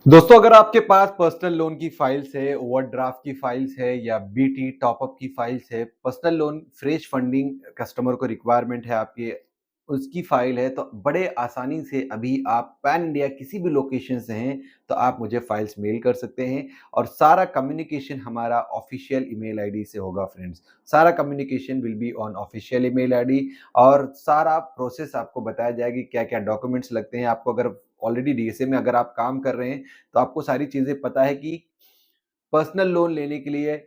दोस्तों, अगर आपके पास पर्सनल लोन की फाइल्स है, ओवरड्राफ्ट की फाइल्स है या बीटी टॉपअप की फाइल्स है, personal loan fresh funding customer को रिक्वायरमेंट है आपकी, उसकी फाइल है, तो बड़े आसानी से अभी आप पैन इंडिया किसी भी लोकेशन से हैं, तो आप मुझे फाइल्स मेल कर सकते हैं और सारा कम्युनिकेशन हमारा ऑफिशियल ईमेल आईडी से होगा फ्रेंड्स। सारा communication will be on official email ID और सारा प्रोसेस आपको बताया जाएगा कि क्या-क्या डॉक्यूमेंट्स लगते हैं। आपको अगर ऑलरेडी डीएसए में अगर आप काम कर रहे हैं, तो आपको सारी चीज़ें पता है कि पर्सनल लोन लेने के लिए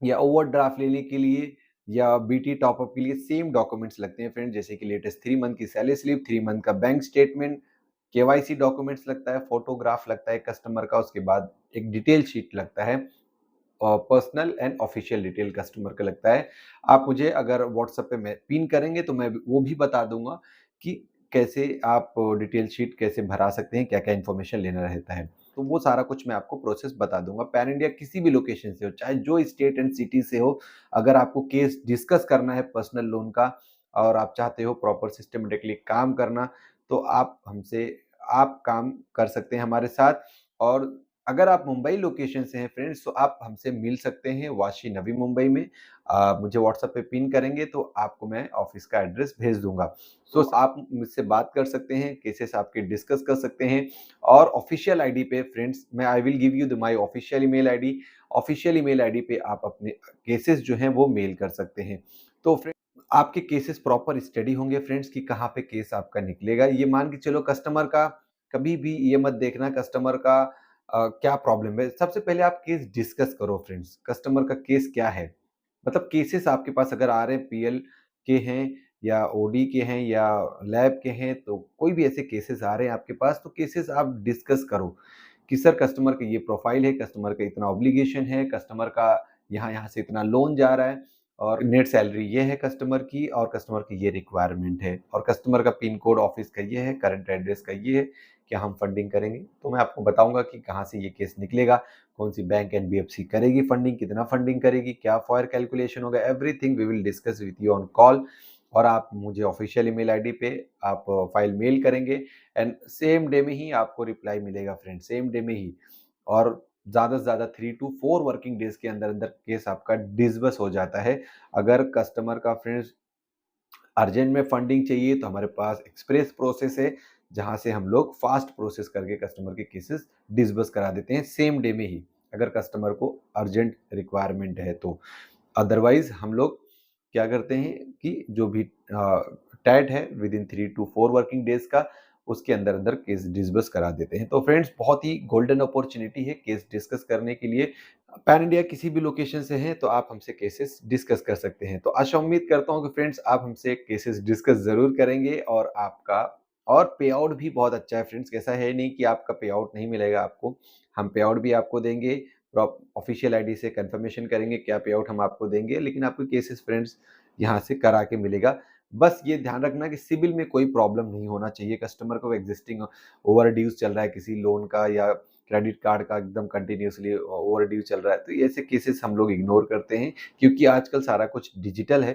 या ओवरड्राफ्ट लेने के लिए या बीटी टॉपअप के लिए सेम डॉक्यूमेंट्स लगते हैं फ्रेंड्स, जैसे कि लेटेस्ट 3 मंथ की सैलरी स्लिप, 3 मंथ का बैंक स्टेटमेंट, केवाईसी डॉक्यूमेंट्स लगता है, फोटोग्राफ लगता है कस्टमर का, उसके बाद एक डिटेल शीट लगता है और personal and official detail customer का लगता है। आप मुझे अगर व्हाट्सएप पे मैं पिन करेंगे तो मैं वो भी बता दूँगा कि कैसे आप डिटेल शीट कैसे भरा सकते हैं, क्या-क्या इन्फॉर्मेशन लेना रहता है। तो वो सारा कुछ मैं आपको प्रोसेस बता दूँगा। पैन इंडिया किसी भी लोकेशन से हो, चाहे जो स्टेट एंड सिटी से हो, अगर आपको केस डिस्कस करना है पर्सनल लोन का और आप चाहते हो प्रॉपर सिस्टमैटिकली काम करना, तो आप काम कर सकते हैं हमारे साथ। और अगर आप मुंबई लोकेशन से हैं फ्रेंड्स, तो आप हमसे मिल सकते हैं वाशी नवी मुंबई में। मुझे व्हाट्सएप पे पिन करेंगे तो आपको मैं ऑफ़िस का एड्रेस भेज दूँगा। तो आप मुझसे बात कर सकते हैं, केसेस आपके डिस्कस कर सकते हैं और ऑफ़िशियल आईडी पे फ्रेंड्स मैं I will give you the my official email ID. Official email ID पे आप अपने केसेस जो हैं वो मेल कर सकते हैं। तो फ्रेंड आपके केसेस प्रॉपर स्टडी होंगे फ्रेंड्स कि कहाँ पे केस आपका निकलेगा। ये मान के चलो कस्टमर का कभी भी ये मत देखना कस्टमर का क्या प्रॉब्लम है। सबसे पहले आप केस डिस्कस करो फ्रेंड्स, कस्टमर का केस क्या है? मतलब केसेस आपके पास अगर आ रहे हैं पीएल के हैं या ओडी के हैं या लैब के हैं, तो कोई भी ऐसे केसेस आ रहे हैं आपके पास, तो केसेस आप डिस्कस करो कि सर कस्टमर का ये प्रोफाइल है, कस्टमर का इतना ऑब्लिगेशन है, कस्टमर का यहाँ-यहाँ से इतना लोन जा रहा है और नेट सैलरी ये है कस्टमर की और कस्टमर की ये रिक्वायरमेंट है और कस्टमर का पिन कोड ऑफिस का ये है, करंट एड्रेस का ये है, क्या हम फंडिंग करेंगे? तो मैं आपको बताऊँगा कि कहाँ से ये केस निकलेगा, कौन-सी बैंक एनबीएफसी करेगी फंडिंग, कितना फंडिंग करेगी, क्या फॉर कैलकुलेशन होगा, everything we will discuss with you on call. और आप मुझे ऑफिशियल ईमेल आईडी पे आप फाइल मेल करेंगे एंड सेम डे में ही आपको रिप्लाई मिलेगा फ्रेंड, सेम डे में ही। और ज़्यादा से ज़्यादा 3 टू 4 वर्किंग डेज़ के अंदर-अंदर केस आपका डिसबर्स हो जाता है। अगर कस्टमर का फ्रेंड्स अर्जेंट में फंडिंग चाहिए तो हमारे पास एक्सप्रेस प्रोसेस है, जहाँ से हम लोग फास्ट प्रोसेस करके कस्टमर के केसेस डिसबर्स करा देते हैं सेम डे में ही, अगर कस्टमर को अर्जेंट रिक्वायरमेंट है तो। अदरवाइज़ हम लोग क्या करते हैं कि जो भी टैट है विदिन 3 टू 4 वर्किंग डेज़ का, उसके अंदर-अंदर केस डिसबर्स करा देते हैं। तो फ्रेंड्स बहुत ही गोल्डन अपॉर्च्युनिटी है केस डिस्कस करने के लिए। पैन इंडिया किसी भी लोकेशन से हैं तो आप हमसे केसेस डिस्कस कर सकते हैं। तो आशा उम्मीद करता हूँ कि फ्रेंड्स आप हमसे केसेस डिस्कस ज़रूर करेंगे और आपका और पे आउट भी बहुत अच्छा है फ्रेंड्स। ऐसा है नहीं कि आपका पे आउट नहीं मिलेगा आपको। हम पे आउट भी आपको देंगे, ऑफिशियल आईडी से कन्फर्मेशन करेंगे क्या पे आउट हम आपको देंगे, लेकिन आपको केसेस फ्रेंड्स यहाँ से करा के मिलेगा। बस ये ध्यान रखना कि सिबिल में कोई प्रॉब्लम नहीं होना चाहिए। कस्टमर को एक्जिस्टिंग ओवरड्यूज़ चल रहा है किसी लोन का या क्रेडिट कार्ड का एकदम कंटिन्यूअसली ओवरड्यू चल रहा है, तो ये ऐसे केसेस हम लोग इग्नोर करते हैं क्योंकि आजकल सारा कुछ डिजिटल है,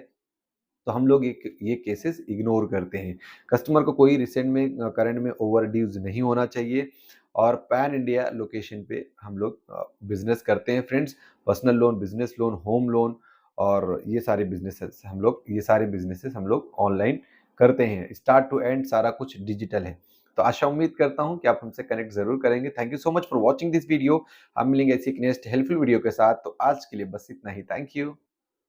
तो हम लोग ये केसेस इग्नोर करते हैं। कस्टमर को कोई रिसेंट में करंट में ओवरड्यूज़ नहीं होना चाहिए और पैन इंडिया लोकेशन पे हम लोग बिज़नेस करते हैं friends. Personal loan, business loan, home loan और ये सारे बिज़नेसेस हम लोग ऑनलाइन करते हैं। स्टार्ट टू एंड सारा कुछ डिजिटल है। तो आशा उम्मीद करता हूँ कि आप हमसे कनेक्ट ज़रूर करेंगे। Thank you so much for watching this video. हम मिलेंगे ऐसी एक नेक्स्ट हेल्पफुल वीडियो के साथ। तो आज के लिए बस इतना ही। Thank you.